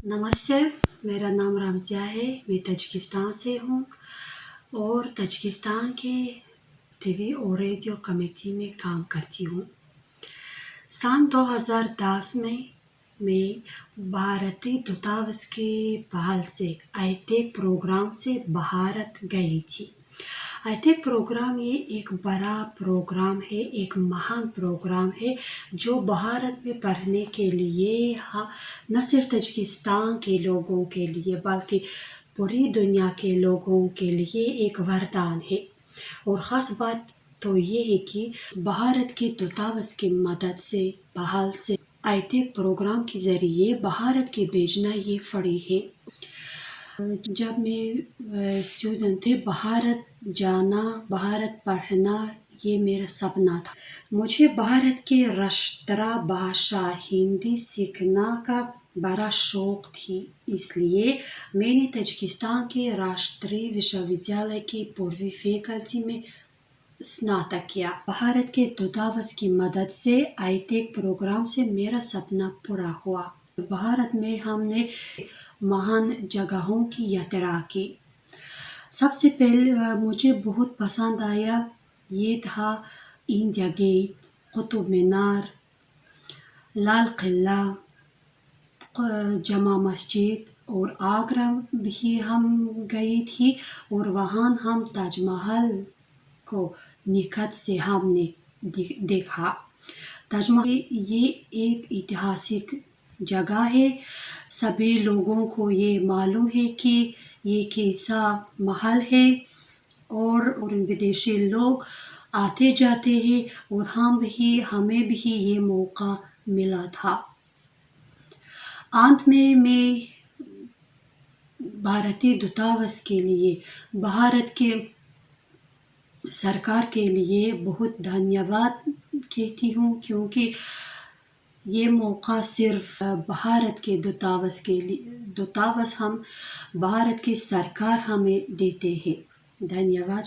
नमस्ते, मेरा नाम रामज़िया है। मैं तजिकिस्तान से हूँ और तजिकिस्तान के टीवी और रेडियो कमेटी में काम करती हूँ। सन 2010 में मैं भारतीय दूतावास के पहल से आईटेक प्रोग्राम से भारत गई थी। आईटेक प्रोग्राम ये एक बड़ा प्रोग्राम है, एक महान प्रोग्राम है जो भारत में पढ़ने के लिए न सिर्फ तजिकिस्तान के लोगों के लिए बल्कि पूरी दुनिया के लोगों के लिए एक वरदान है। और ख़ास बात तो ये है कि भारत के दूतावास की मदद से पहल से आईटेक प्रोग्राम के ज़रिए भारत के भेजना ये फड़ी है। जब मैं स्टूडेंट थी, भारत जाना, भारत पढ़ना ये मेरा सपना था। मुझे भारत की राष्ट्रीय भाषा हिंदी सीखना का बड़ा शौक थी, इसलिए मैंने तजिकिस्तान के राष्ट्रीय विश्वविद्यालय की पूर्वी फैकल्टी में स्नातक किया। भारत के दूतावास की मदद से आईटेक प्रोग्राम से मेरा सपना पूरा हुआ। भारत में हमने महान जगहों की यात्रा की। सबसे पहले मुझे बहुत पसंद आया ये था इंडिया गेट, कुतुब मीनार, लाल किला, जमा मस्जिद और आगरा भी हम गई थी और वहाँ हम ताजमहल को निकट से हमने देखा। ताजमहल ये एक ऐतिहासिक जगह है। सभी लोगों को ये मालूम है कि ये कैसा महल है और विदेशी लोग आते जाते हैं और हमें भी ये मौका मिला था। अंत में मैं भारतीय दूतावास के लिए, भारत के सरकार के लिए बहुत धन्यवाद कहती हूँ, क्योंकि ये मौका सिर्फ भारत के दूतावास हम भारत की सरकार हमें देते हैं। धन्यवाद।